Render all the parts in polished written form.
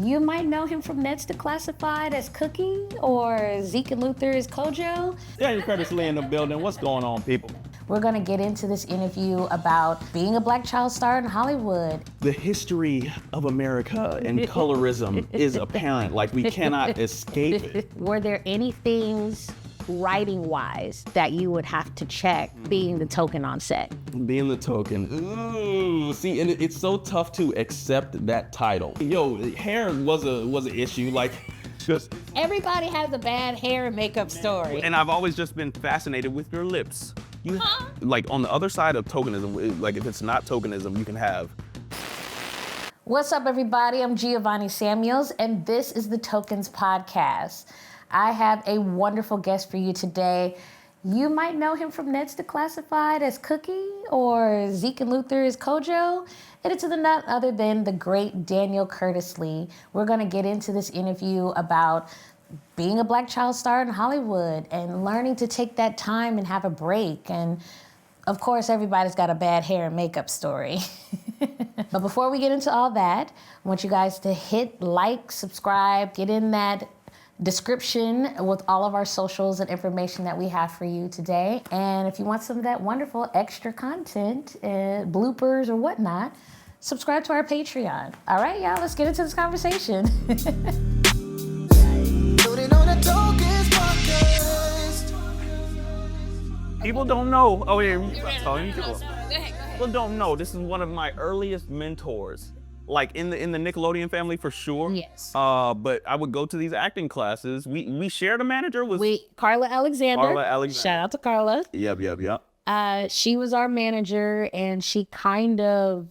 You might know him from Ned's Declassified as Cookie or Zeke Luther as Kojo. Daniel Curtis Lee in the building. What's going on, people? We're gonna get into this interview about being a Black child star in Hollywood. The history of America and colorism is apparent, like we cannot escape it. Were there any things writing-wise that you would have to check being the token on set? Being the token, ooh, see, and it's so tough to accept that title. Yo, hair was an issue, like, just. Everybody has a bad hair and makeup story. And I've always just been fascinated with your lips. You, like, on the other side of tokenism, like if it's not tokenism, you can have. What's up, everybody? I'm Giovonnie Samuels, and this is the Tokens Podcast. I have a wonderful guest for you today. You might know him from Ned's Declassified as Cookie or Zeke Luther as Kojo. And it's none other than the great Daniel Curtis Lee. We're gonna get into this interview about being a Black child star in Hollywood and learning to take that time and have a break. And of course, everybody's got a bad hair and makeup story. But before we get into all that, I want you guys to hit like, subscribe, get in that description with all of our socials and information that we have for you today. And if you want some of that wonderful extra content, bloopers or whatnot, subscribe to our Patreon. All right, y'all, let's get into this conversation. People don't know. Oh yeah, people don't know. This is one of my earliest mentors, like in the Nickelodeon family for sure. Yes. But I would go to these acting classes. We shared a manager with Carla Alexander. Carla Alexander. Shout out to Carla. Yep. She was our manager, and she kind of,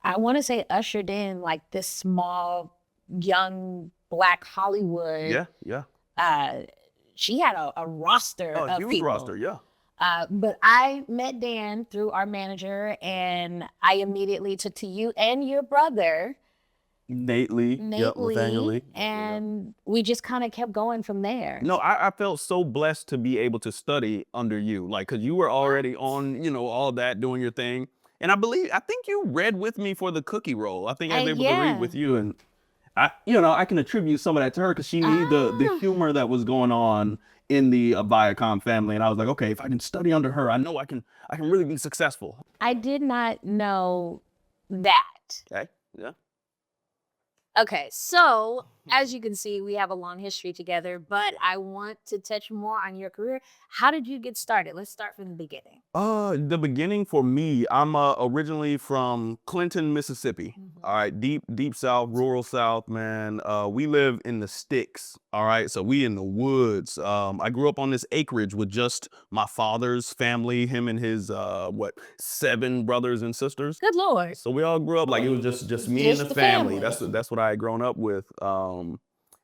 I want to say, ushered in like this small, young Black Hollywood. Yeah. She had a roster of huge people. roster, yeah. But I met Dan through our manager, and I immediately took to you and your brother, Nate Lee, Nathaniel Lee. And we just kind of kept going from there. No, I felt so blessed to be able to study under you, like, cause you were already on, all that, doing your thing. And I think you read with me for the Cookie role. I think I was able to read with you, and I can attribute some of that to her, cause she knew the humor that was going on in the Viacom family, and I was like, okay, if I can study under her, I know I can really be successful. I did not know that. Okay, yeah. Okay, so as you can see, we have a long history together, but I want to touch more on your career. How did you get started? Let's start from the beginning. The beginning for me, I'm originally from Clinton, Mississippi. All right, deep South, rural South, man. We live in the sticks. All right, so we in the woods. I grew up on this acreage with just my father's family, him and his 7 brothers and sisters. Good Lord. So we all grew up like it was just me and the family. That's what I had grown up with.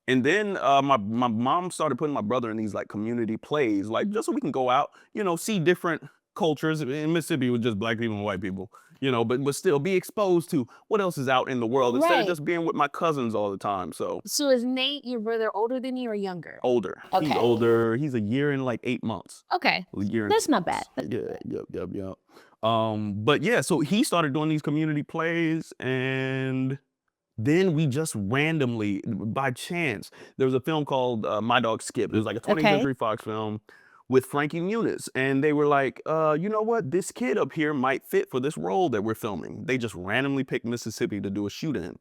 And then my mom started putting my brother in these like community plays, like just so we can go out, see different cultures. In Mississippi, it was just Black people and white people, but still be exposed to what else is out in the world instead of just being with my cousins all the time. So is Nate, your brother, older than you or younger? Older. Okay. He's older. He's a year and like 8 months. Okay. That's not bad. Yeah. But yeah, so he started doing these community plays, and then we just randomly, by chance, there was a film called My Dog Skip. It was like a 20th Century Fox film with Frankie Muniz. And they were like, you know what? This kid up here might fit for this role that we're filming. They just randomly picked Mississippi to do a shoot in.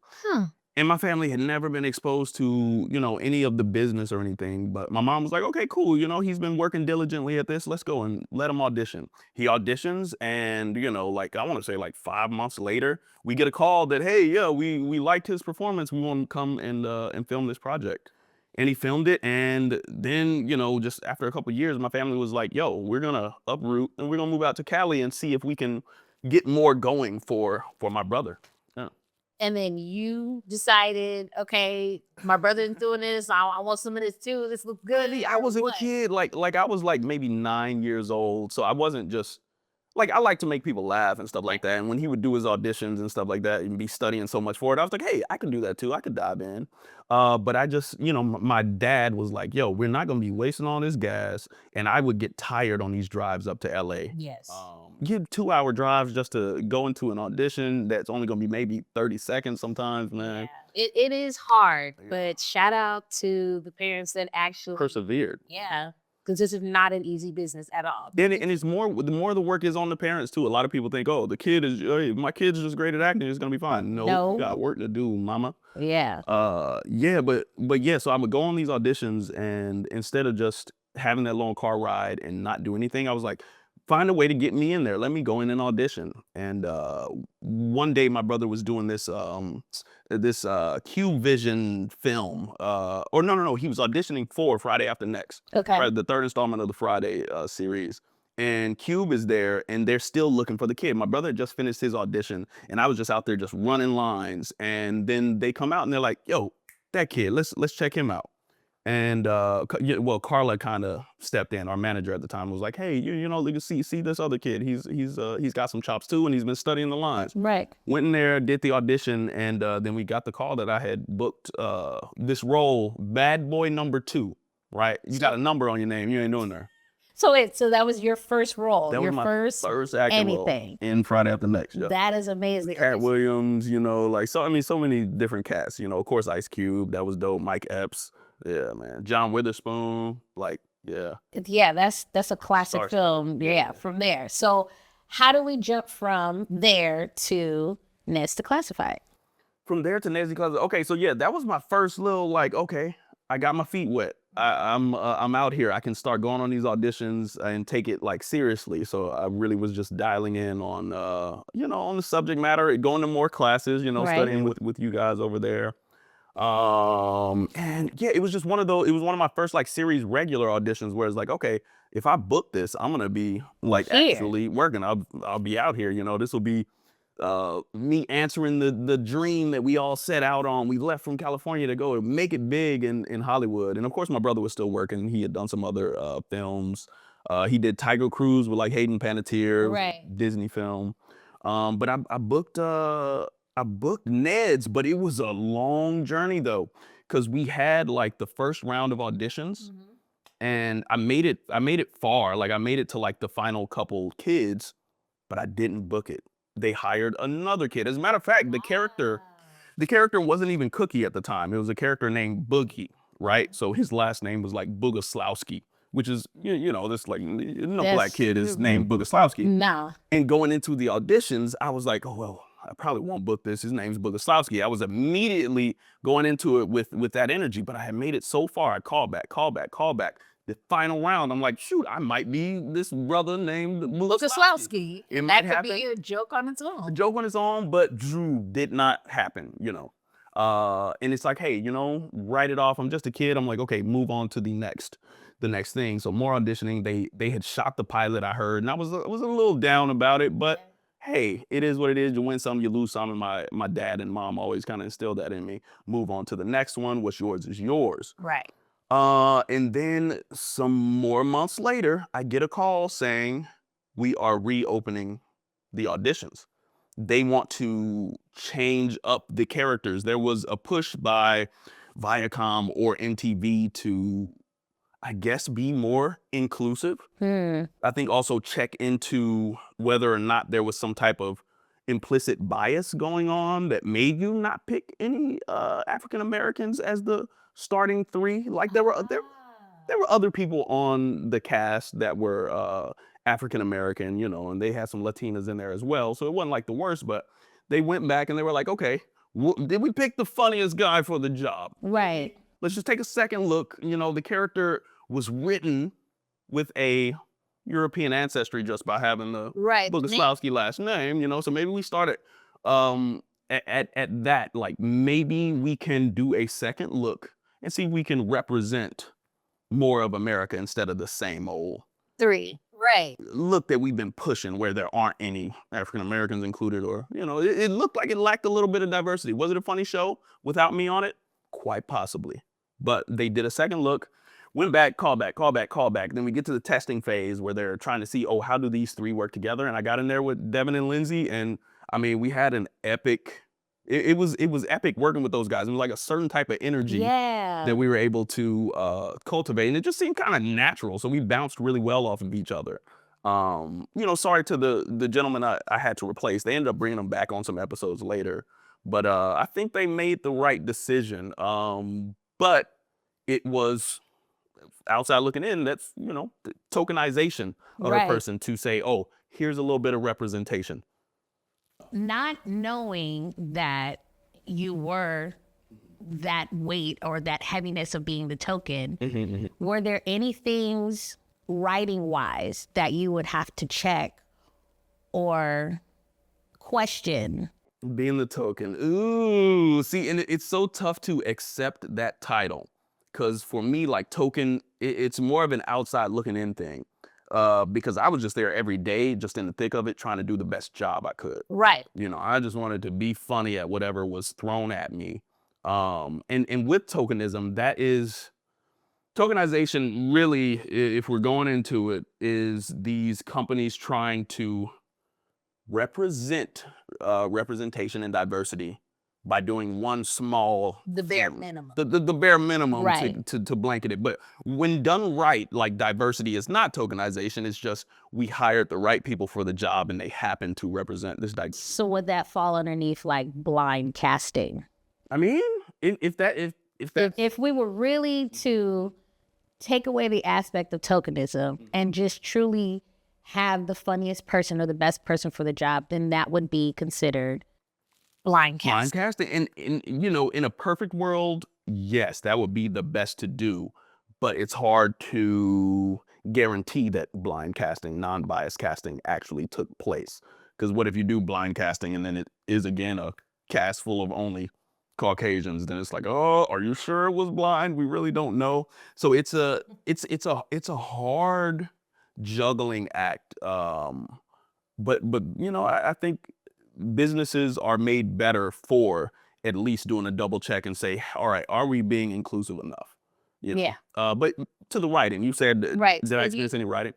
And my family had never been exposed to, any of the business or anything. But my mom was like, okay, cool. He's been working diligently at this. Let's go and let him audition. He auditions, and, I want to say like 5 months later, we get a call that, hey, yeah, we liked his performance. We want to come and film this project. And he filmed it. And then, just after a couple of years, my family was like, yo, we're going to uproot and we're going to move out to Cali and see if we can get more going for my brother. And then you decided, okay, my brother's doing this. I want some of this too. This looks good. I was a kid, like I was like maybe 9 years old. So I wasn't just, like, I like to make people laugh and stuff like that. And when he would do his auditions and stuff like that and be studying so much for it, I was like, hey, I can do that too. I could dive in. But I just, my dad was like, yo, we're not going to be wasting all this gas. And I would get tired on these drives up to LA. Yes. Get 2-hour drives just to go into an audition that's only going to be maybe 30 seconds sometimes, man. It is hard, Yeah. but shout out to the parents that actually Persevered. Yeah, because this is not an easy business at all. And it's more, the more the work is on the parents too. A lot of people think, oh, the kid is, hey, my kid's just great at acting, it's gonna be fine. No, you got work to do, mama. Yeah. Yeah, but yeah, so I would go on these auditions, and instead of just having that long car ride and not do anything, I was like, find a way to get me in there. Let me go in and audition. And one day my brother was doing this Q Vision film. Or no, he was auditioning for Friday After Next. Okay. Right, the third installment of the Friday series. And Cube is there, and they're still looking for the kid. My brother had just finished his audition, and I was just out there just running lines. And then they come out and they're like, "Yo, that kid, let's check him out." And well, Carla kind of stepped in. Our manager at the time was like, "Hey, you know, you can see this other kid. He's got some chops too, and he's been studying the lines." Right. Went in there, did the audition, and then we got the call that I had booked this role, Bad Boy number 2. Right? You got a number on your name. You ain't doing there. So that was your first role. That your was my first acting anything. role in Friday After Next. Yeah. That is amazing. Cat Williams, you know, like so many different casts. You know, of course, Ice Cube, that was dope. Mike Epps, yeah, man. John Witherspoon, like, yeah. Yeah, that's a classic Stars. film. Yeah, from there. So how do we jump from there to Ned's Declassified? From there to Ned's Declassified. Okay, so yeah, that was my first little like, okay, I got my feet wet. I'm out here. I can start going on these auditions and take it like seriously. So I really was just dialing in on on the subject matter, going to more classes, studying with you guys over there. And yeah, it was just one of those. It was one of my first like series regular auditions where it's like, okay, if I book this, I'm gonna be like actually working. I'll be out here. This will be me answering the dream that we all set out on. We left from California to go make it big in Hollywood. And of course, my brother was still working. He had done some other films. He did Tiger Cruise with like Hayden Panettiere, Disney film. But I booked Ned's, but it was a long journey though, because we had like the first round of auditions, and I made it far. Like I made it to like the final couple kids, but I didn't book it. They hired another kid. As a matter of fact, the character wasn't even Cookie at the time. It was a character named Boogie, right? So his last name was like Bogoslawski, which is, this like, no black kid is named Bogoslawski. No. And going into the auditions, I was like, oh, well, I probably won't book this. His name's Bogoslawski. I was immediately going into it with that energy, but I had made it so far. I call back. The final round, I'm like, shoot, I might be this brother named Bogoslawski. It might that could be a joke on its own. A joke on its own, but Drew did not happen, And it's like, hey, write it off. I'm just a kid. I'm like, okay, move on to the next thing. So more auditioning. They had shot the pilot, I heard, and I was a little down about it, but hey, it is what it is. You win some, you lose some, and my dad and mom always kind of instilled that in me. Move on to the next one. What's yours is yours. Right. And then some more months later, I get a call saying we are reopening the auditions. They want to change up the characters. There was a push by Viacom or MTV to, I guess, be more inclusive. I think also check into whether or not there was some type of implicit bias going on that made you not pick any African Americans as the starting 3. Like there were other people on the cast that were African American, and they had some Latinas in there as well. So it wasn't like the worst, but they went back and they were like, okay, did we pick the funniest guy for the job? Right. Let's just take a second look. The character was written with a European ancestry just by having the Bogoslawski last name, so maybe we started at that, like maybe we can do a second look and see if we can represent more of America instead of the same old 3. Look that we've been pushing where there aren't any African Americans included, or, it looked like it lacked a little bit of diversity. Was it a funny show without me on it? Quite possibly. But they did a second look, went back, call back. Then we get to the testing phase where they're trying to see, how do these 3 work together? And I got in there with Devin and Lindsay, and I mean, we had an epic, it was epic working with those guys. It was like a certain type of energy that we were able to cultivate, and it just seemed kind of natural. So we bounced really well off of each other. Sorry to the gentleman I had to replace. They ended up bringing them back on some episodes later. But I think they made the right decision. But it was outside looking in. That's the tokenization of a Right. person to say, oh, here's a little bit of representation. Not knowing that you were that weight or that heaviness of being the token, were there any things writing wise that you would have to check or question? Being the token. Ooh, see, and it's so tough to accept that title. Because for me, like token, it's more of an outside looking in thing. Because I was just there every day, just in the thick of it, trying to do the best job I could. Right. I just wanted to be funny at whatever was thrown at me. And with tokenism, that is tokenization really, if we're going into it, is these companies trying to representation and diversity by doing one small The bare thing. minimum. The bare minimum Right. to blanket it. But when done right, like diversity is not tokenization. It's just we hired the right people for the job and they happen to represent this diversity. So would that fall underneath like blind casting? I mean, if that If we were really to take away the aspect of tokenism and just truly have the funniest person or the best person for the job, then that would be considered blind blind casting. casting, and in a perfect world, yes, that would be the best to do. But it's hard to guarantee that blind casting, non-biased casting actually took place. Because what if you do blind casting and then it is again a cast full of only Caucasians? Then it's like, oh, are you sure it was blind? We really don't know. So it's a hard juggling act. But I think businesses are made better for at least doing a double check and say, all right, are we being inclusive enough? Yeah. But to the writing, you said, Right. did I experience any writing?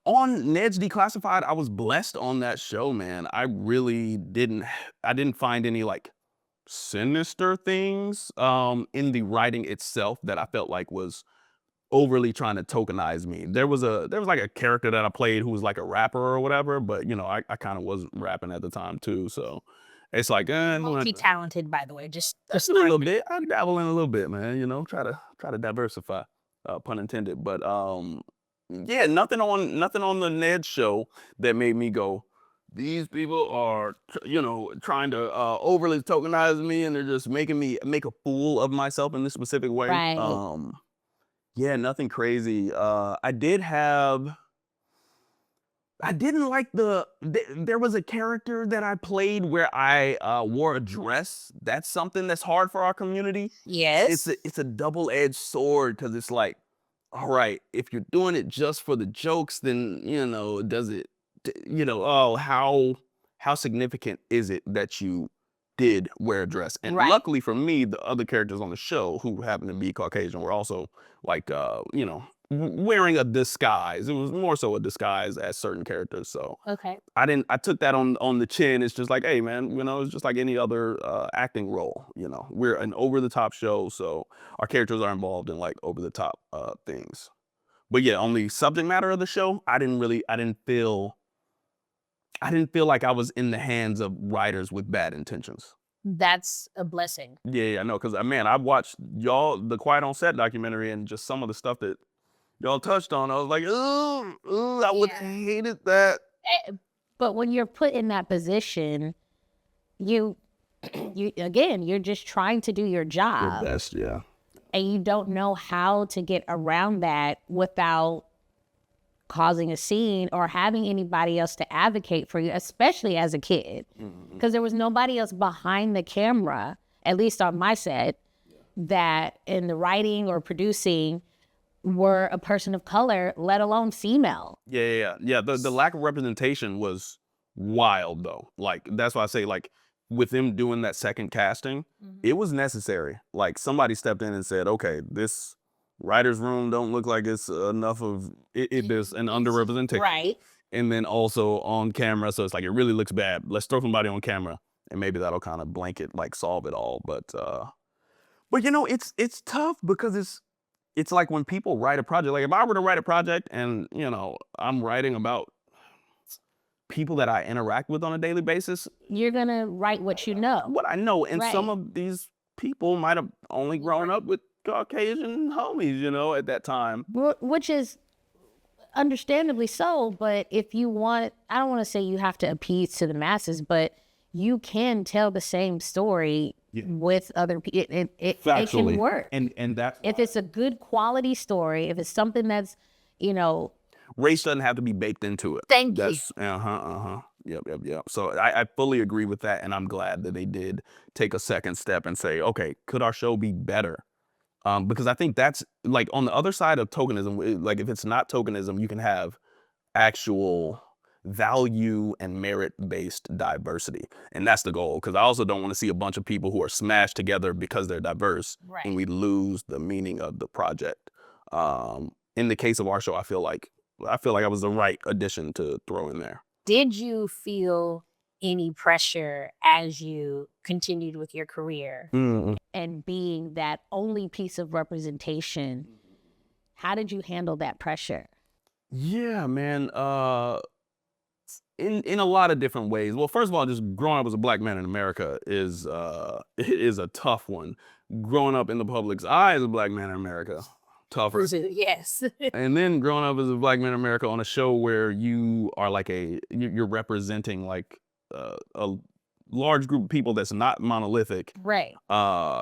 On Ned's Declassified, I was blessed on that show, man. I really didn't find any like sinister things in the writing itself that I felt like was overly trying to tokenize me. There was like a character that I played who was like a rapper or whatever, but I kind of wasn't rapping at the time too, so it's like Multi-talented, by the way, just a little bit. I dabble in a little bit, man. Try to diversify, pun intended. But yeah, nothing on the Ned show that made me go, these people are trying to overly tokenize me, and they're just making me make a fool of myself in this specific way. Right. Yeah, nothing crazy. I didn't like there was a character that I played where I wore a dress. That's something that's hard for our community. Yes. It's a double-edged sword, because it's like, all right, if you're doing it just for the jokes, then does it, oh, how significant is it that you did wear a dress? And Right. luckily for me, the other characters on the show who happened to be Caucasian were also like wearing a disguise. It was more so a disguise as certain characters. So Okay. I took that on the chin. It's just like, hey man, it's just like any other acting role. We're an over the top show, so our characters are involved in like over the top things. But yeah, on the subject matter of the show, I didn't feel like I was in the hands of writers with bad intentions. That's a blessing. Yeah, I know, because man, I watched the Quiet on Set documentary, and just some of the stuff that y'all touched on, I was like, ooh, I would have hated that. But when you're put in that position, you again, you're just trying to do your job. Your best, yeah. And you don't know how to get around that without causing a scene or having anybody else to advocate for you, especially as a kid. Because there was nobody else behind the camera, at least on my set, that in the writing or producing were a person of color, let alone female. Yeah. The lack of representation was wild, though. Like, that's why I say, like, with them doing that second casting, it was necessary. Like, somebody stepped in and said, okay, this writer's room don't look like it's enough of it. There's an underrepresentation. Right. And then also on camera, so it's like, it really looks bad. Let's throw somebody on camera, and maybe that'll kind of blanket, like, solve it all. But it's tough, because it's like when people write a project, like if I were to write a project and I'm writing about people that I interact with on a daily basis, You're gonna write what you know. what I know. And some Right. of these people might have only grown up with Caucasian homies, at that time. Which is understandably so, but if you want, I don't want to say you have to appease to the masses, but you can tell the same story with other people. It can Factually. work. And that's If it's a good quality story, if it's something that's, race doesn't have to be baked into it. Thank you. That's Yep. So I fully agree with that, and I'm glad that they did take a second step and say, okay, could our show be better? Because I think that's like on the other side of tokenism. Like if it's not tokenism, you can have actual value and merit-based diversity, and that's the goal. Because I also don't want to see a bunch of people who are smashed together because they're diverse, Right. and we lose the meaning of the project. In the case of our show, I feel like I was the right addition to throw in there. Did you feel any pressure as you continued with your career and being that only piece of representation? How did you handle that pressure? Yeah, man. In a lot of different ways. Well, first of all, just growing up as a black man in America is is a tough one. Growing up in the public's eye as a black man in America, tougher. Yes. And then growing up as a black man in America on a show where you are like you're representing like a large group of people that's not monolithic. Right.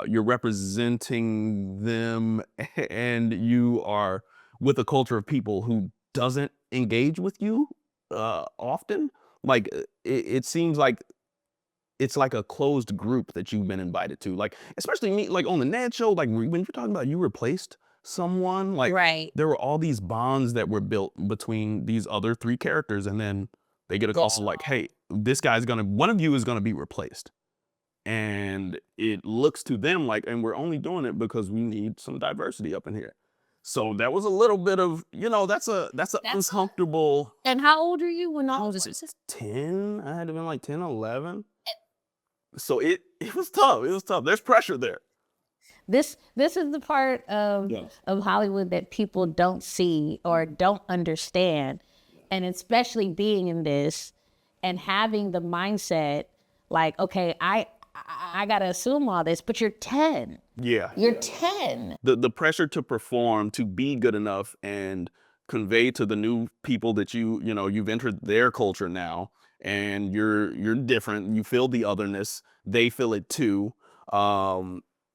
You're representing them, and you are with a culture of people who doesn't engage with you often. Like it seems like it's like a closed group that you've been invited to. Like especially me, like on the Ned show, like when you're talking about you replaced someone, like Right. there were all these bonds that were built between these other three characters, and then they get a call like, hey, one of you is gonna be replaced. And it looks to them like, and we're only doing it because we need some diversity up in here. So that was a little bit of, that's uncomfortable. And how old are you when all this was? 10. I had to been like 10, 11. So it was tough. It was tough. There's pressure there. This is the part of Hollywood that people don't see or don't understand. And especially being in this and having the mindset like, okay, I gotta assume all this, but you're 10. Yeah. You're 10. The pressure to perform, to be good enough and convey to the new people that you've entered their culture now, and you're different. You feel the otherness. They feel it too.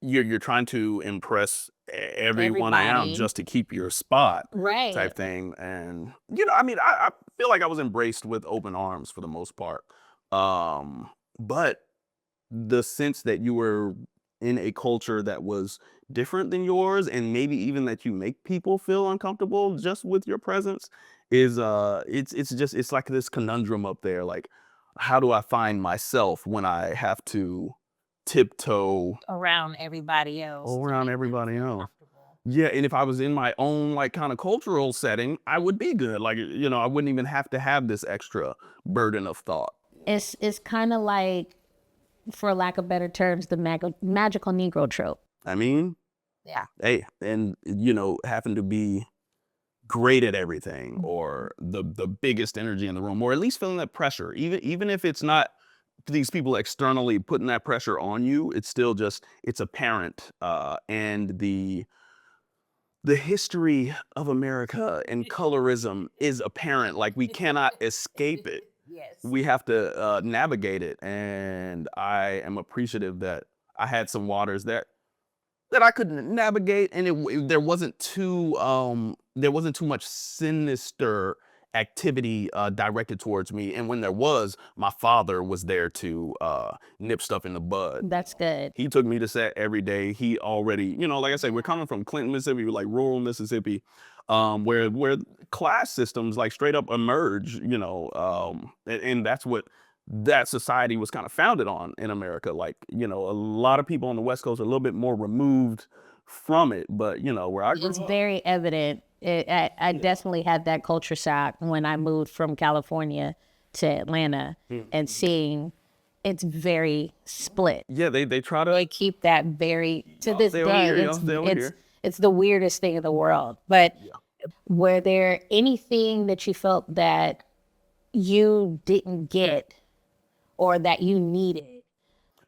You're trying to impress everyone around just to keep your spot, right? Type thing. And I feel like I was embraced with open arms for the most part. But the sense that you were in a culture that was different than yours, and maybe even that you make people feel uncomfortable just with your presence, is it's like this conundrum up there. Like, how do I find myself when I have to tiptoe around everybody else? Yeah, and if I was in my own like kind of cultural setting, I would be good. Like, I wouldn't even have to have this extra burden of thought. It's kind of like, for lack of better terms, the magical Negro trope. I mean, yeah. Hey, and having to be great at everything, or the biggest energy in the room, or at least feeling that pressure, even if it's not these people externally putting that pressure on you, it's still just, it's apparent. And the history of America and colorism is apparent. Like, we cannot escape it. Yes. We have to navigate it. And I am appreciative that I had some waters that I could navigate, and there wasn't too much sinister activity directed towards me. And when there was, my father was there to nip stuff in the bud. That's good. He took me to set every day. He already, like I said, we're coming from Clinton, Mississippi, like rural Mississippi, where class systems like straight up emerge, and that's what that society was kind of founded on in America. Like, a lot of people on the West Coast are a little bit more removed from it, but where I grew up, it's very evident. I definitely had that culture shock when I moved from California to Atlanta, and seeing it's very split. Yeah, they try to keep that very, to this day. It's the weirdest thing in the world. But were there anything that you felt that you didn't get or that you needed?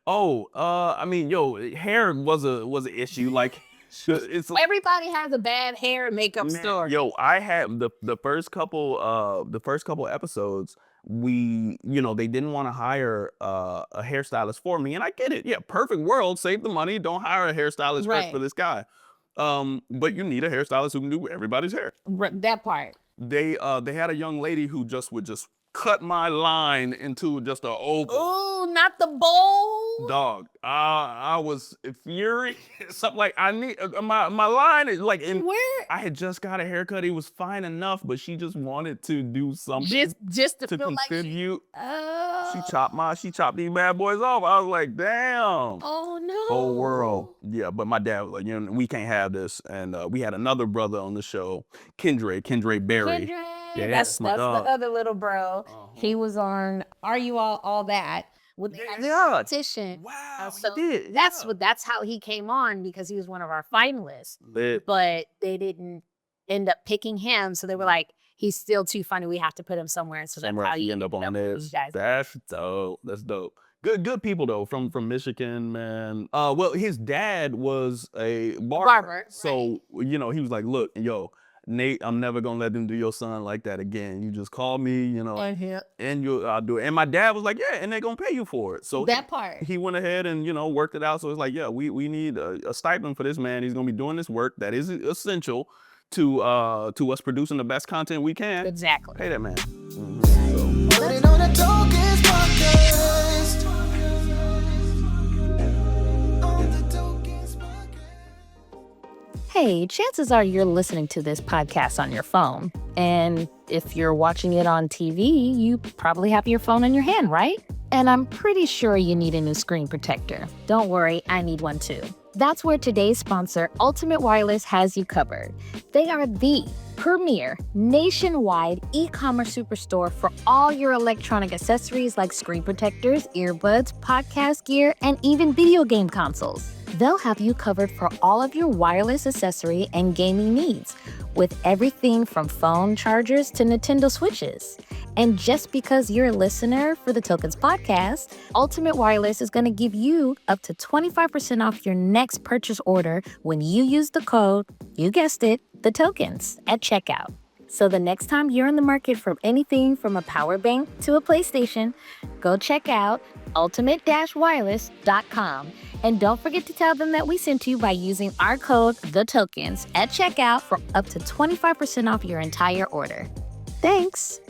Oh, I mean, hair was an issue. Like, it's Everybody has a bad hair and makeup man, story. I had the first couple episodes. They didn't want to hire a hairstylist for me, and I get it. Yeah, perfect world, save the money, don't hire a hairstylist first for Right. this guy. But you need a hairstylist who can do everybody's hair. That part. They had a young lady who would just cut my line into just a oval. Oh, not the bowl. Dog, I was furious. Something like I need my line is like in. Where? I had just got a haircut. It was fine enough, but she just wanted to do something Just to to feel like contribute. oh. She chopped these bad boys off. I was like, damn. Oh no. Whole world. Yeah, but my dad was like, we can't have this. And we had another brother on the show, Kendra Berry. Yeah, that's the other little bro. He was on Are You All That with the competition. Wow, So he did. that's how he came on, because he was one of our finalists. Lit. But they didn't end up picking him, so they were like, he's still too funny. We have to put him somewhere. So that's how you end up on this. That's dope. That's dope. Good people though, from Michigan, man. Well, his dad was a barber. So, he was like, look, Nate, I'm never gonna let them do your son like that again. You just call me, and I'll do it. And my dad was like, yeah, and they're gonna pay you for it. So that part. He went ahead and, worked it out. So it's like, yeah, we need a stipend for this man. He's gonna be doing this work that is essential to us producing the best content we can. Exactly. Pay that man. Hey, chances are you're listening to this podcast on your phone. And if you're watching it on TV, you probably have your phone in your hand, right? And I'm pretty sure you need a new screen protector. Don't worry, I need one too. That's where today's sponsor, Ultimate Wireless, has you covered. They are the premier nationwide e-commerce superstore for all your electronic accessories like screen protectors, earbuds, podcast gear, and even video game consoles. They'll have you covered for all of your wireless accessory and gaming needs, with everything from phone chargers to Nintendo Switches. And just because you're a listener for the Tokens podcast, Ultimate Wireless is going to give you up to 25% off your next purchase order when you use the code, you guessed it, the Tokens, at checkout. So the next time you're in the market for anything from a power bank to a PlayStation, go check out ultimate-wireless.com. And don't forget to tell them that we sent you by using our code, the Tokens, at checkout for up to 25% off your entire order. Thanks.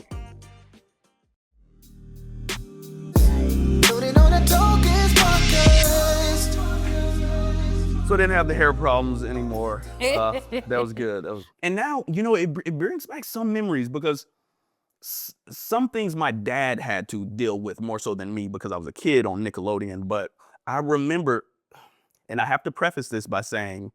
So I didn't have the hair problems anymore. That was good. And now, it brings back some memories, because some things my dad had to deal with more so than me, because I was a kid on Nickelodeon. But I remember, and I have to preface this by saying,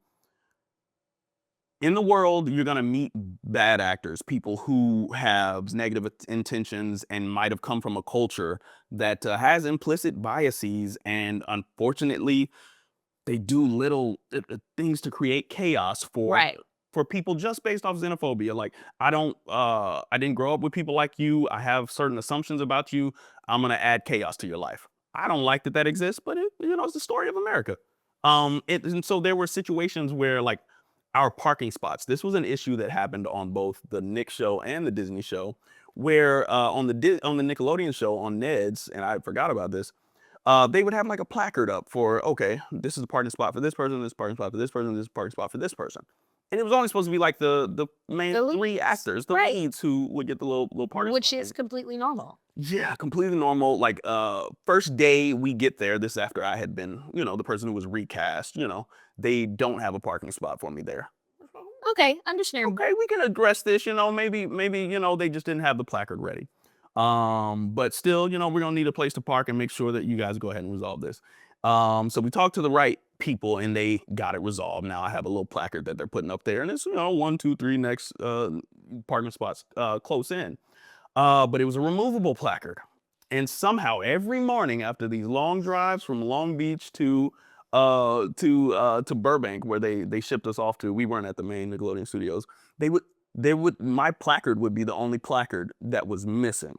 in the world, you're going to meet bad actors, people who have negative intentions and might have come from a culture that has implicit biases. And unfortunately, they do little things to create chaos for people just based off xenophobia. Like, I didn't grow up with people like you. I have certain assumptions about you. I'm going to add chaos to your life. I don't like that exists, but it's the story of America. And so there were situations where, like, our parking spots, this was an issue that happened on both the Nick show and the Disney show, where on the Nickelodeon show on Ned's, and I forgot about this, they would have like a placard up for, okay, this is a parking spot for this person, this parking spot for this person, this parking spot for this person. And it was only supposed to be like the main three actors, the leads, who would get the little parking Which spot. is completely normal. Yeah, completely normal. Like, first day we get there, this after I had been, the person who was recast, they don't have a parking spot for me there. Okay, understandable. Okay, we can address this, maybe, they just didn't have the placard ready. But still, we're gonna need a place to park and make sure that you guys go ahead and resolve this. So we talked to the right people and they got it resolved. Now I have a little placard that they're putting up there, and it's 1, 2, 3 next parking spots close in. But it was a removable placard. And somehow every morning after these long drives from Long Beach to Burbank, where they shipped us off to, we weren't at the main Nickelodeon studios, my placard would be the only placard that was missing.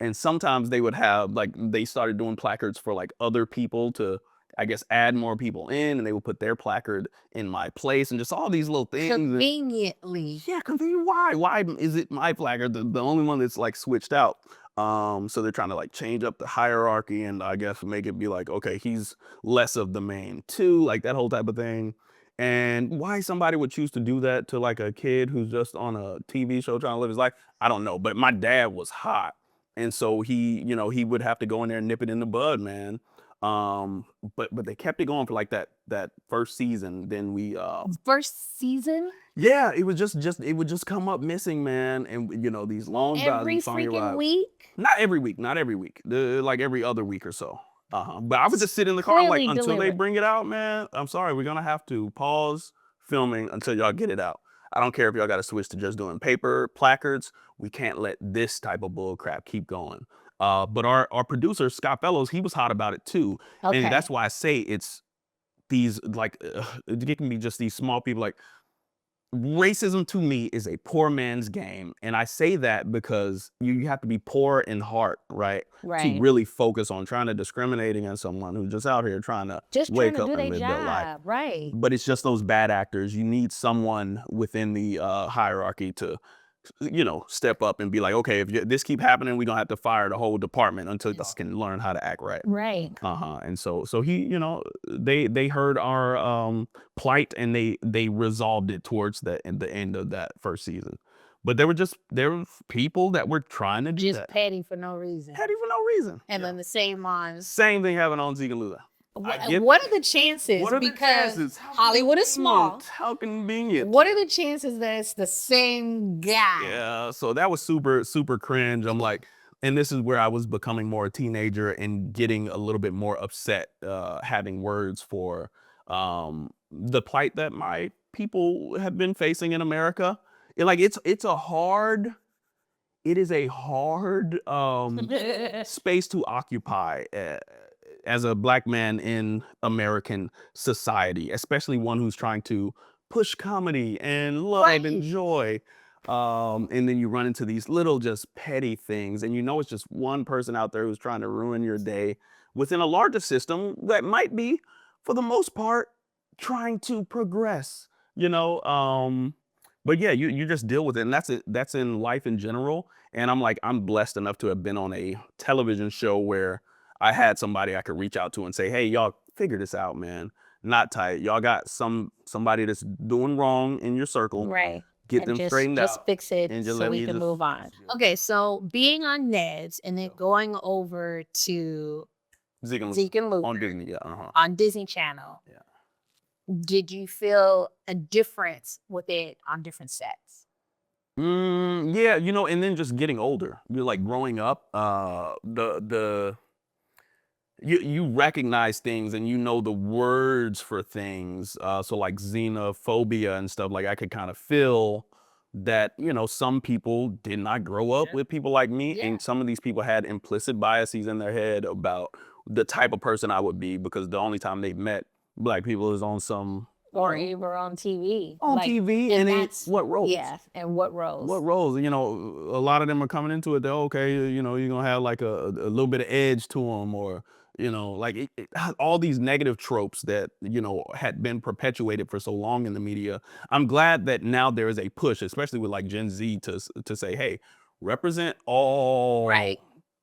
And sometimes they would have, like, they started doing placards for, like, other people to, I guess, add more people in, and they would put their placard in my place, and just all these little things. Conveniently. Yeah, convenient. Why is it my placard the only one that's, like, switched out? So they're trying to, like, change up the hierarchy and I guess make it be like, okay, he's less of the main two, like that whole type of thing. And why somebody would choose to do that to, like, a kid who's just on a TV show trying to live his life, I don't know. But my dad was hot, and so he would have to go in there and nip it in the bud, man. But they kept it going for, like, that first season. Then First season? yeah, it was just it would just come up missing, man. And these long drives Every and song freaking rides. week? Not every week, not every week. Like every other week or so. But I would just sit in the car, I'm like, Clearly until they delivered. bring it out, man. I'm sorry, we're gonna have to pause filming until y'all get it out. I don't care if y'all got to switch to just doing paper placards. We can't let this type of bull crap keep going. But our producer Scott Fellows, he was hot about it too, Okay. and that's why I say it's these, like, it can be just these small people. Like, racism to me is a poor man's game, and I say that because you have to be poor in heart, right, to Right. really focus on trying to discriminate against someone who's just out here trying to Just trying wake to up do and their live their life. job. Right. But it's just those bad actors. You need someone within the hierarchy to step up and be like, okay, if this keep happening, we're gonna have to fire the whole department until this can learn how to act right. Right. And so he, they heard our plight, and they resolved it towards the end of that first season. But there were people that were trying to do Just that. petty for no reason. Petty for no reason. And then the same ones. Same thing happened on Zeke Luther. What are the chances? What are the Because chances? How Hollywood is small. convenient. How convenient. What are the chances that it's the same guy? Yeah, so that was super, super cringe. I'm like, and this is where I was becoming more a teenager and getting a little bit more upset, having words for the plight that my people have been facing in America. It is a hard space to occupy as a Black man in American society, especially one who's trying to push comedy and love Right. and joy. And then you run into these little just petty things, and it's just one person out there who's trying to ruin your day within a larger system that might be, for the most part, trying to progress. But yeah, you just deal with it, and that's in life in general. And I'm blessed enough to have been on a television show where I had somebody I could reach out to and say, hey, y'all figure this out, man. Not tight. Y'all got somebody that's doing wrong in your circle. Right. Get And them straightened out. Just fix it and just so let we me can just- move on. Okay, so being on Ned's and then going over to Zeke and Zeke and Luther on Disney, yeah. on Disney Channel. Yeah. Did you feel a difference with it on different sets? Yeah, and then just getting older. You're like growing up, you recognize things and the words for things. So like xenophobia and stuff, like I could kind of feel that, some people did not grow up with people like me. Yeah. And some of these people had implicit biases in their head about the type of person I would be, because the only time they've met Black people is on some Or even on TV. on TV, and that's what roles? Yeah, and what roles? What roles? A lot of them are coming into it. They're okay. You're gonna have like a little bit of edge to them, or like all these negative tropes that had been perpetuated for so long in the media. I'm glad that now there is a push, especially with like Gen Z, to say, hey, represent all Right.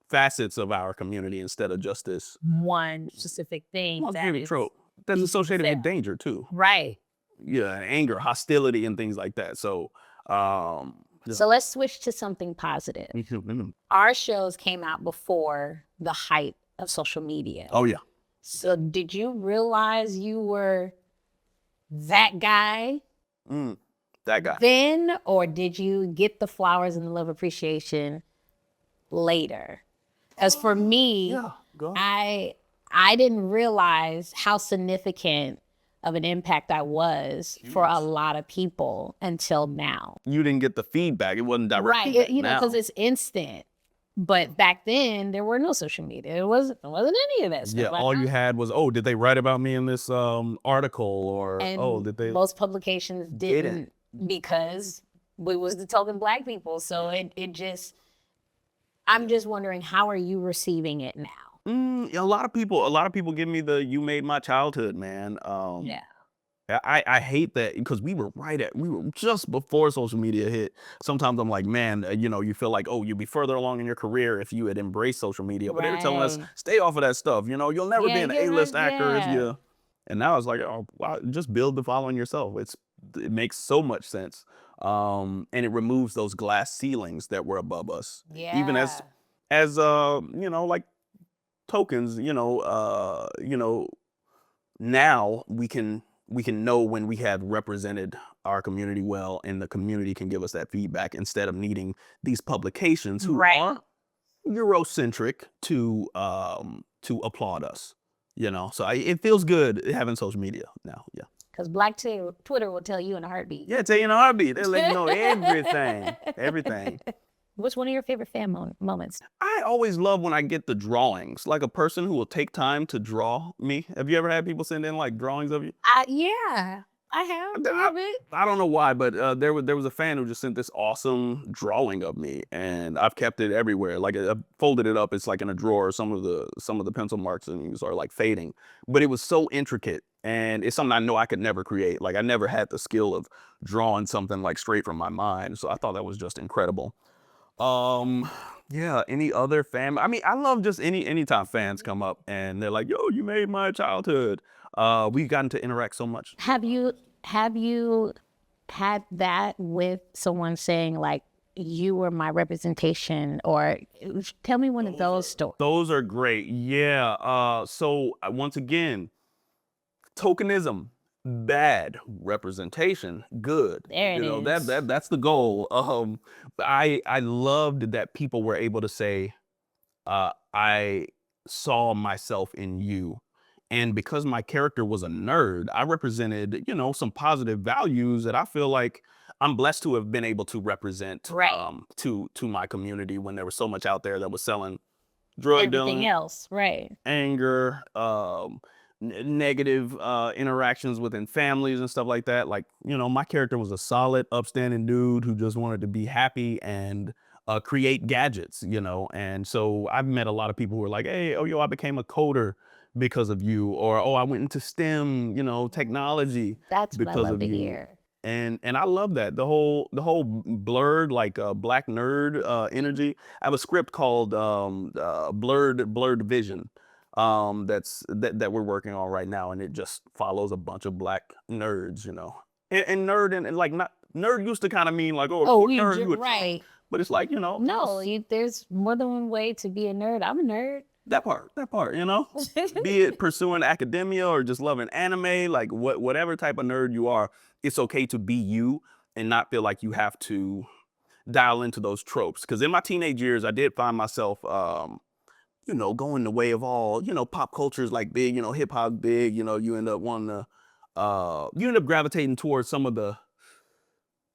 facets of our community instead of just this One specific thing one that specific is trope that's easy associated to with sell. danger too. Right. Yeah, anger, hostility, and things like that. So, yeah. So let's switch to something positive. Our shows came out before the height of social media. Oh yeah. So did you realize you were that guy That guy. then, or did you get the flowers and the love appreciation later? As for me, Yeah, go ahead. I didn't realize how significant of an impact I was for a lot of people until now. You didn't get the feedback. It wasn't direct. Right. feedback. Because Now. it's instant. But back then there were no social media. It wasn't any of that stuff. Yeah, Like, all you had was, did they write about me in this article, or and did they? most publications didn't because we was the token Black people. So it just I'm just wondering, how are you receiving it now? A lot of people give me the "you made my childhood," man. Yeah. I hate that because we were just before social media hit. Sometimes I'm like, man, you feel like, oh, you'd be further along in your career if you had embraced social media. But they were telling us, Right. stay off of that stuff. You'll never Yeah, be an you're right. A-list actor if Yeah. you. And now it's like, oh, wow, just build the following yourself. It makes so much sense. And it removes those glass ceilings that were above us. Even Yeah. as like tokens, now we can know when we have represented our community well, and the community can give us that feedback instead of needing these publications who Right. are Eurocentric to applaud us. So it feels good having social media now. Yeah. Because Black Twitter will tell you in a heartbeat. Yeah, tell you in a heartbeat. They'll let you know everything. Everything. What's one of your favorite fan moments? I always love when I get the drawings, like a person who will take time to draw me. Have you ever had people send in like drawings of you? Yeah, I have. I have it. I don't know why, but there was a fan who just sent this awesome drawing of me, and I've kept it everywhere. Like I folded it up, it's like in a drawer. Some of the pencil marks and these are like fading, but it was so intricate, and it's something I know I could never create. Like I never had the skill of drawing something like straight from my mind, so I thought that was just incredible. Yeah, any other fan? I mean, I love just anytime fans come up and they're like, "Yo, you made my childhood." We've gotten to interact so much. Have you had that with someone saying like, you were my representation, or tell me one of those stories? Those are great. Yeah. So once again, tokenism, bad. Representation, good. There it is. That's the goal. I loved that people were able to say, I saw myself in you. And because my character was a nerd, I represented, some positive values that I feel like I'm blessed to have been able to represent Right. to my community when there was so much out there that was selling drug Everything dealing, else, right? anger, negative interactions within families and stuff like that. Like, my character was a solid, upstanding dude who just wanted to be happy and create gadgets, And so I've met a lot of people who are like, hey, oh, yo, I became a coder because of you, or oh, I went into STEM, technology That's what I because love of to you. hear. And I love that the whole blurred, like black nerd energy. I have a script called blurred vision that we're working on right now, and it just follows a bunch of black nerds, and nerd and like not nerd used to kind of mean like, oh, Oh, you nerd, you a- right. but it's like, No, there's more than one way to be a nerd. I'm a nerd. that part, be it pursuing academia or just loving anime, like whatever type of nerd you are, it's okay to be you and not feel like you have to dial into those tropes. Because in my teenage years, I did find myself, going the way of all, pop culture is like big, hip hop big, you end up wanting to, you end up gravitating towards some of the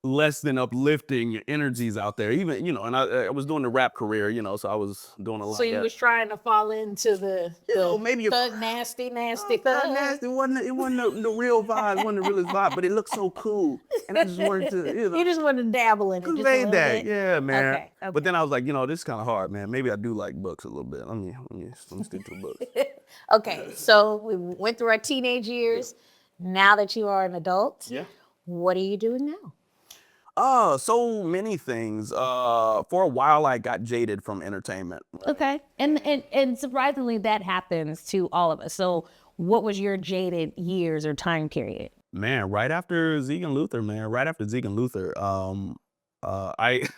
less than uplifting energies out there. Even, and I was doing the rap career, so I was doing a lot So of you that. was trying to fall into the maybe a thug nasty thug. nasty. It wasn't the real vibe, it wasn't the realest vibe, but it looked so cool. And I just wanted to, You just wanted to dabble in it. Just a convey little that. bit. Yeah, man. Okay, But then I was like, this is kind of hard, man. Maybe I do like books a little bit. Let me stick to the books. Okay, so we went through our teenage years. Now that you are an adult, Yeah. what are you doing now? So many things. For a while I got jaded from entertainment. Okay, and surprisingly, that happens to all of us. So, what was your jaded years or time period? Man, right after Zeke Luther, I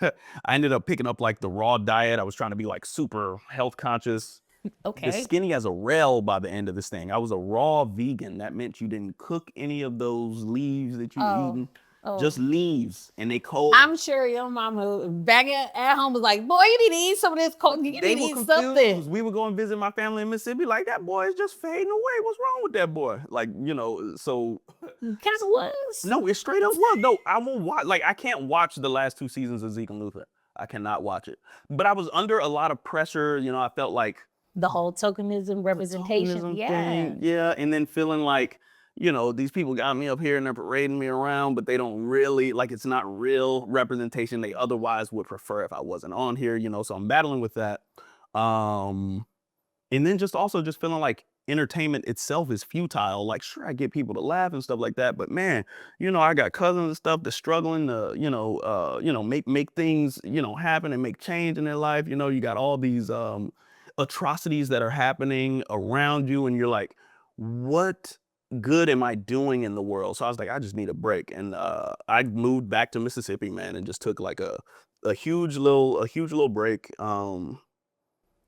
I ended up picking up like the raw diet. I was trying to be like super health conscious. Okay, The skinny as a rail by the end of this thing. I was a raw vegan. That meant you didn't cook any of those leaves that you eating. Just leaves, and they cold. I'm sure your mama back at home was like, "Boy, you need to eat some of this cold. You need to They were eat confused. something." We would go and visit my family in Mississippi. Like, that boy is just fading away. What's wrong with that boy? Like, so Kind of was. no, it straight up was. No, I won't watch. Like, I can't watch the last 2 seasons of Zeke Luther. I cannot watch it. But I was under a lot of pressure. I felt like The whole tokenism representation. tokenism Yeah. thing. Yeah, and then feeling like these people got me up here and they're parading me around, but they don't really, like, it's not real representation they otherwise would prefer if I wasn't on here, so I'm battling with that. Um, and then just also just feeling like entertainment itself is futile. Like, sure, I get people to laugh and stuff like that, but man, I got cousins and stuff that's struggling to, make things, happen and make change in their life. You got all these atrocities that are happening around you, and you're like, what good am I doing in the world? So I was like, I just need a break. And I moved back to Mississippi, man, and just took like a huge little break.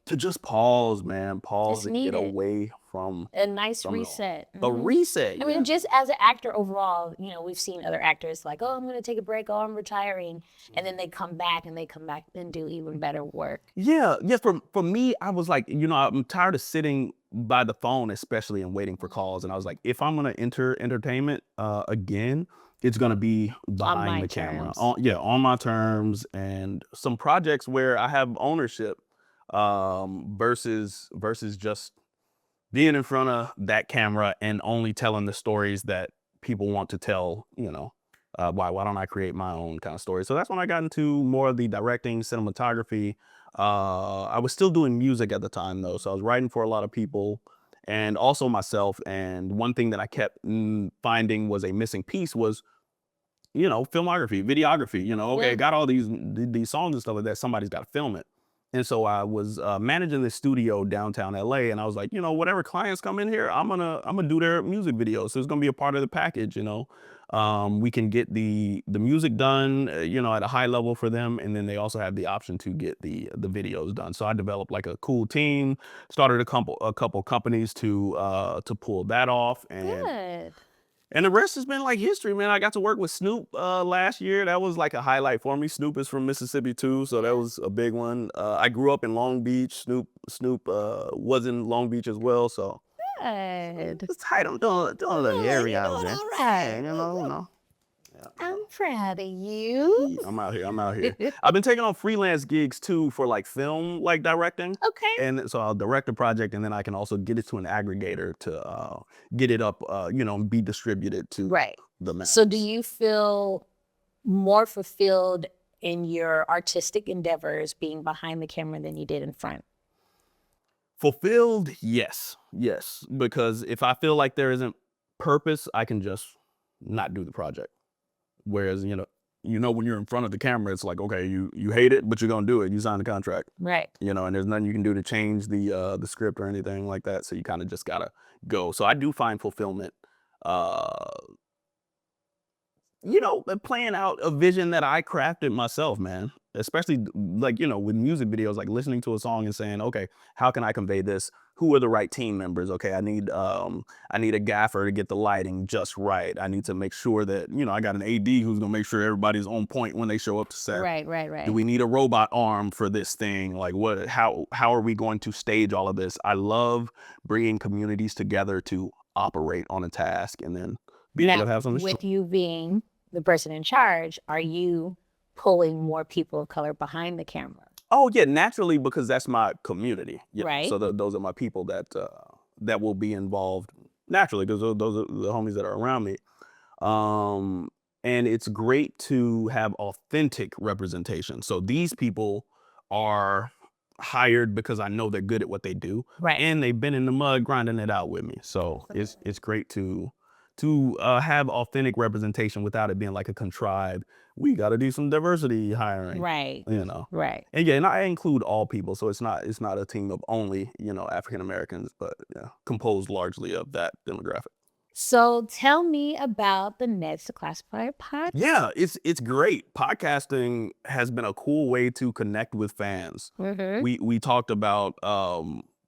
To just pause, man, It's pause and get needed. away from A nice from it all. reset. A reset. I mean, just as an actor overall, we've seen other actors like, oh, I'm going to take a break, oh, I'm retiring. And then they come back and do even better work. Yeah. For me, I was like, I'm tired of sitting by the phone, especially, and waiting for calls. And I was like, if I'm gonna enter entertainment again, it's gonna be behind my the camera, terms. on my terms, and some projects where I have ownership, versus just being in front of that camera and only telling the stories that people want to tell. Why don't I create my own kind of story? So that's when I got into more of the directing, cinematography. I was still doing music at the time, though, so I was writing for a lot of people and also myself. And one thing that I kept finding was a missing piece was, filmography, videography. Okay, Yeah. got all these songs and stuff like that. Somebody's got to film it. And so I was managing this studio downtown LA, and I was like, whatever clients come in here, I'm gonna do their music videos. So it's gonna be a part of the package. We can get the music done, at a high level for them, and then they also have the option to get the videos done. So I developed like a cool team, started a couple companies to pull that off, Good. and the rest has been like history, man. I got to work with Snoop last year. That was like a highlight for me. Snoop is from Mississippi too, so that was a big one. I grew up in Long Beach. Snoop was in Long Beach as well, so Good. it's tight. I'm doing a little area out there. All right. Yeah. I'm proud of you. I'm out here. I've been taking on freelance gigs too for like film, like directing. Okay. And so I'll direct a project, and then I can also get it to an aggregator to get it up, be distributed to Right. the masses. So do you feel more fulfilled in your artistic endeavors being behind the camera than you did in front? Fulfilled, yes, because if I feel like there isn't purpose, I can just not do the project. Whereas, when you're in front of the camera, it's like, okay, you hate it, but you're gonna do it. You sign the contract, Right. and there's nothing you can do to change the script or anything like that. So you kind of just gotta go. So I do find fulfillment, playing out a vision that I crafted myself, man. Especially like, with music videos, like listening to a song and saying, okay, how can I convey this? Who are the right team members? Okay, I need a gaffer to get the lighting just right. I need to make sure that, I got an AD who's gonna make sure everybody's on point when they show up to set. Right. Do we need a robot arm for this thing? Like how are we going to stage all of this? I love bringing communities together to operate on a task and then be able to have something. With you being the person in charge, are you pulling more people of color behind the camera? Oh yeah, naturally, because that's my community. Yeah. Right. So those are my people that will be involved naturally, because those are the homies that are around me. And it's great to have authentic representation. So these people are hired because I know they're good at what they do, Right. and they've been in the mud grinding it out with me. So it's great to have authentic representation without it being like a contrived, we got to do some diversity hiring. Right. Right. And yeah, and I include all people. So it's not a team of only, African Americans, but composed largely of that demographic. So tell me about the Declassified podcast. Yeah, it's great. Podcasting has been a cool way to connect with fans. Mm-hmm. We talked about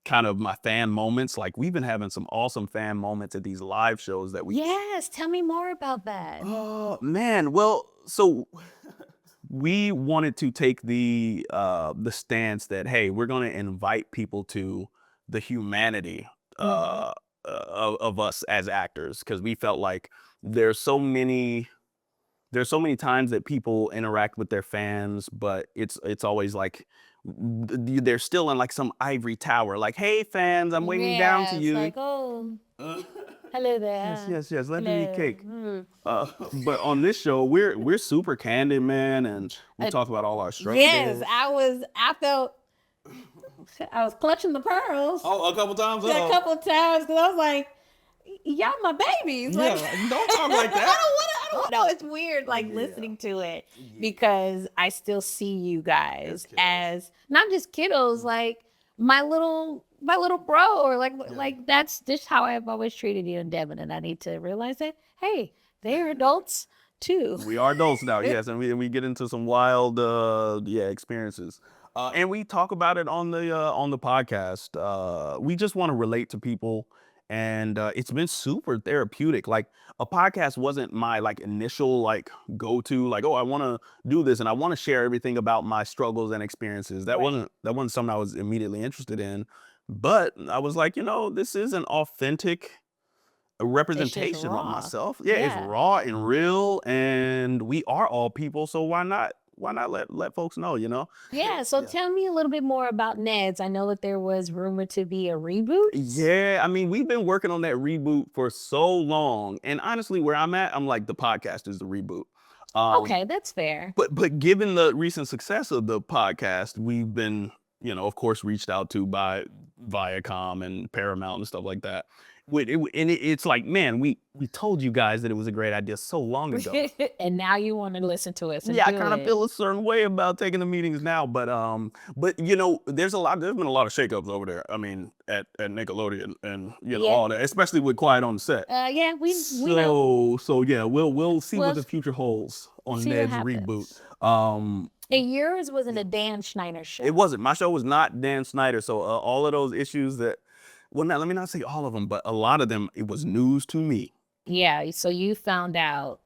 kind of my fan moments. Like, we've been having some awesome fan moments at these live shows that we. Yes, tell me more about that. Oh man, well, so we wanted to take the stance that, hey, we're going to invite people to the humanity of us as actors, because we felt like there's so many times that people interact with their fans, but it's always like they're still in like some ivory tower, like, hey fans, I'm waiting down to it's you. like, oh. Hello there. Yes. Let me eat Hello. cake. But on this show, we're super candid, man, and we talk about all our struggles. Yes, I felt I was clutching the pearls Oh, a couple times. a couple of times because I was like, y'all my babies. Yeah, Like, don't talk like that. I don't know. It's weird like listening to it because I still see you guys as not just kiddos, like my little bro, or like that's just how I've always treated you and Devin, and I need to realize that, hey, they're adults too. We are adults now, yes, and we get into some wild experiences. And we talk about it on the podcast. We just want to relate to people, and it's been super therapeutic. Like, a podcast wasn't my like initial like go-to, like, oh, I want to do this and I want to share everything about my struggles and experiences. That Right. wasn't something I was immediately interested in. But I was like, this is an authentic representation of raw. myself. Yeah, it's Yeah. raw and real, and we are all people, so why not let folks know, Yeah, so tell me a little bit more about Ned's. I know that there was rumored to be a reboot. Yeah, I mean, we've been working on that reboot for so long, and honestly, where I'm at, I'm like, the podcast is the reboot. Okay, that's fair. But given the recent success of the podcast, we've been, of course, reached out to by Viacom and Paramount and stuff like that. It's like, man, we told you guys that it was a great idea so long ago. And now you want to listen to us. And Yeah, I do kind of it. feel a certain way about taking the meetings now, but there's been a lot of shakeups over there. I mean, at Nickelodeon and Yeah. all that, especially with Quiet on the Set. Yeah, we know. So yeah, we'll see Well, what the future holds on see what Ned's happens. reboot. And yours wasn't a Dan Schneider show. It wasn't. My show was not Dan Schneider, so all of those issues that, well, let me not say all of them, but a lot of them, it was news to me. Yeah, so you found out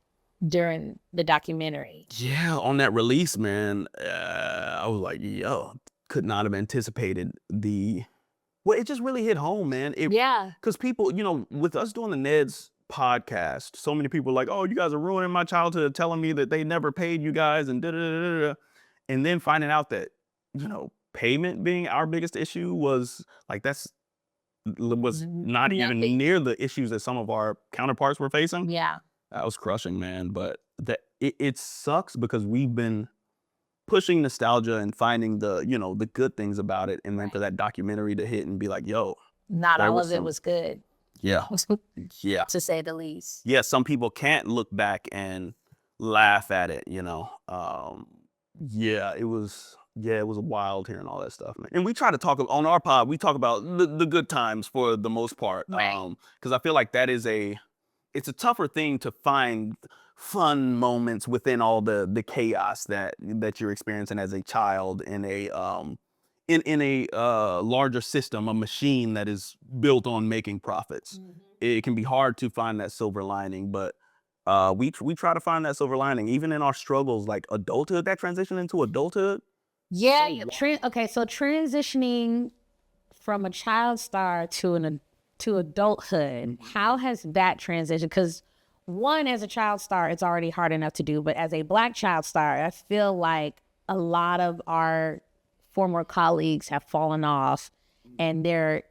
during the documentary. Yeah, on that release, man, I was like, yo, could not have anticipated well, it just really hit home, man. Yeah. Because people, with us doing the Ned's podcast, so many people are like, oh, you guys are ruining my childhood, telling me that they never paid you guys and da-da-da-da-da. And then finding out that, payment being our biggest issue was like, was not even Nothing. near the issues that some of our counterparts were facing. Yeah. That was crushing, man. But it sucks because we've been pushing nostalgia and finding the good things about it, and then for that documentary to hit and be like, yo, Not there all was of it some- was good, yeah, yeah, to say the least. yeah. Some people can't look back and laugh at it, yeah, it was wild hearing all that stuff, man. And we try to talk on our pod. We talk about the good times for the most part, Right. because I feel like that is it's a tougher thing to find fun moments within all the chaos that you're experiencing as a child in a larger system, a machine that is built on making profits. It can be hard to find that silver lining, but we try to find that silver lining even in our struggles, like adulthood, that transition into adulthood. Yeah. So Okay, so transitioning from a child star to adulthood, how has that transition? Because one, as a child star, it's already hard enough to do, but as a Black child star, I feel like a lot of our former colleagues have fallen off, and they're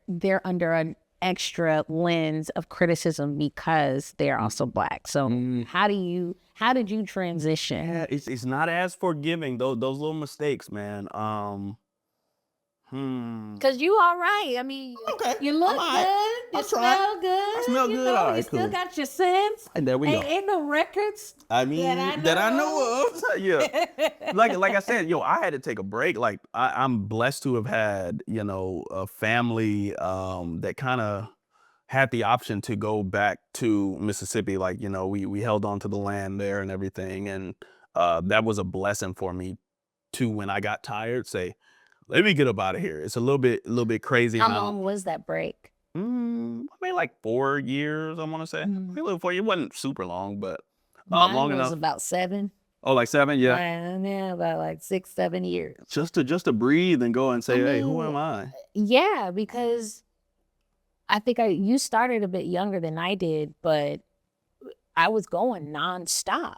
under an extra lens of criticism because they're also Black. So how did you transition? Yeah, it's not as forgiving, those little mistakes, man. Cause you all right. I mean, Okay, you look I'm all right. good. You I tried. smell good. I smell good. All right, you still cool. got your sense. And there we go. Ain't no records. I mean, that I know of. Yeah. Like I said, I had to take a break. Like, I'm blessed to have had, a family that kind of had the option to go back to Mississippi. Like, we held on to the land there and everything. And that was a blessing for me to, when I got tired, say, let me get up out of here. It's a little bit crazy. How long was that break? I mean, like 4 years, I want to say. Maybe a little 4 years. It wasn't super long, but Mine long was enough. about 7. Oh, like 7? Yeah. Yeah, about like 6, 7 years. Just to breathe and go and say, I hey, who mean, am I? Yeah, because I think you started a bit younger than I did, but I was going nonstop.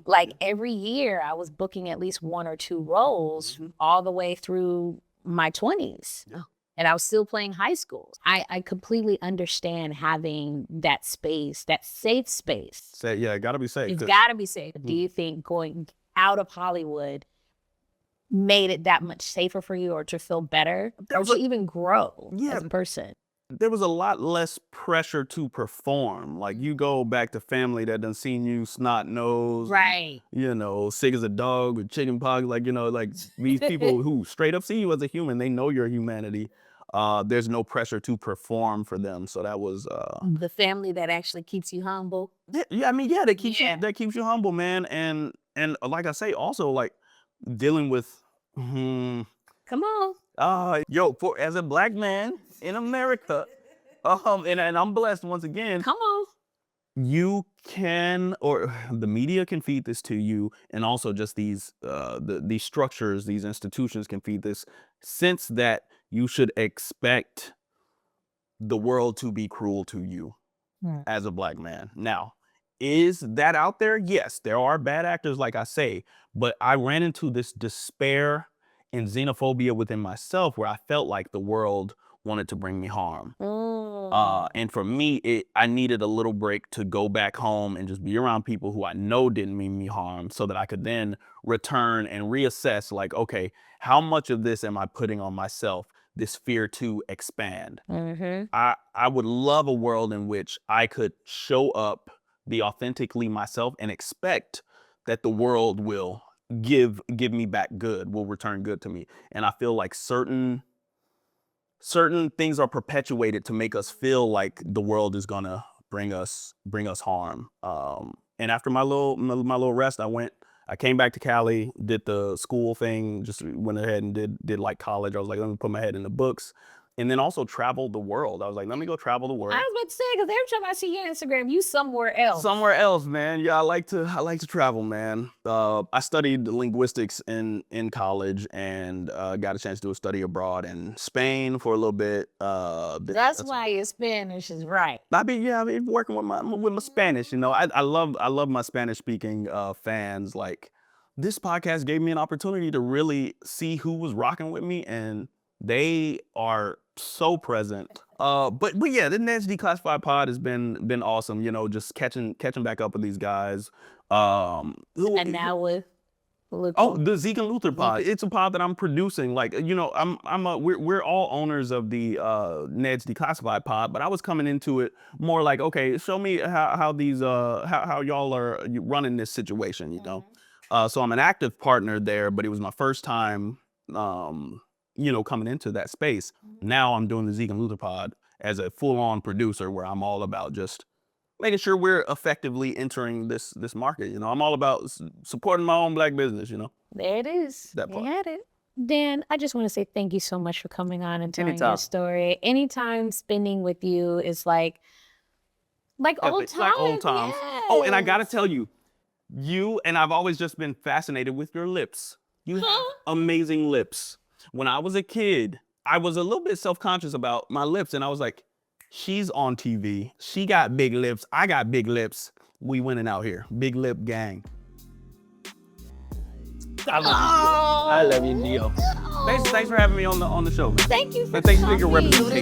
Like every year I was booking at least 1 or 2 roles all the way through my 20s. and I was still playing high school. I completely understand having that space, that safe space. Yeah, it gotta be safe. It's got to be safe. Do you think going out of Hollywood made it that much safer for you, or to feel better, or to even grow as a person? There was a lot less pressure to perform. Like, you go back to family that done seen you snot nose, Right. you know, sick as a dog with chicken pox. Like, you know, like these people who straight up see you as a human, they know your humanity. There's no pressure to perform for them. So that was The family that actually keeps you humble. yeah, I mean, yeah, that keeps you humble, man. And like I say, also like dealing with Come on. as a black man in America, and I'm blessed once again. Come on. You can, or the media can feed this to you, and also just these these structures, these institutions can feed this sense that you should expect the world to be cruel to you as a black man. Now, is that out there? Yes, there are bad actors, like I say, but I ran into this despair and xenophobia within myself where I felt like the world wanted to bring me harm. And for me, I needed a little break to go back home and just be around people who I know didn't mean me harm, so that I could then return and reassess, like, okay, how much of this am I putting on myself, this fear to expand? I would love a world in which I could show up, be authentically myself, and expect that the world will give me back good, will return good to me. And I feel like certain things are perpetuated to make us feel like the world is gonna bring us harm. And after my little rest, I came back to Cali, did the school thing, just went ahead and did like college. I was like, let me put my head in the books. And then also traveled the world. I was like, let me go travel the world. I was about to say, because every time I see your Instagram, you somewhere else. Somewhere else, man. Yeah, I like to travel, man. I studied linguistics in college, and got a chance to do a study abroad in Spain for a little bit. That's why your Spanish is right. I've been working with my Spanish. You know, I love my Spanish speaking fans. Like, this podcast gave me an opportunity to really see who was rocking with me, and they are so present. But yeah, the Ned's Declassified pod has been awesome. You know, just catching back up with these guys. And now with the Zeke and Luther pod. It's a pod that I'm producing. Like, you know, we're all owners of the Ned's Declassified pod, but I was coming into it more like, okay, show me how these how y'all are running this situation. You know, so I'm an active partner there, but it was my first time. You know, coming into that space. Now I'm doing the Zeke and Luther pod as a full-on producer, where I'm all about just making sure we're effectively entering this market. You know, I'm all about supporting my own black business, you know. There it is. That part. You had it. Dan, I just want to say thank you so much for coming on and telling your story. Anytime spending with you is like old times. Like old times. Yes. Oh, and I gotta tell you, and I've always just been fascinated with your lips. You have amazing lips. When I was a kid, I was a little bit self-conscious about my lips, and I was like, she's on TV. She got big lips. I got big lips. We winning out here. Big lip gang. I love you, Dio. Thanks for having me on the show, man. Thank you for Thanks for your representation.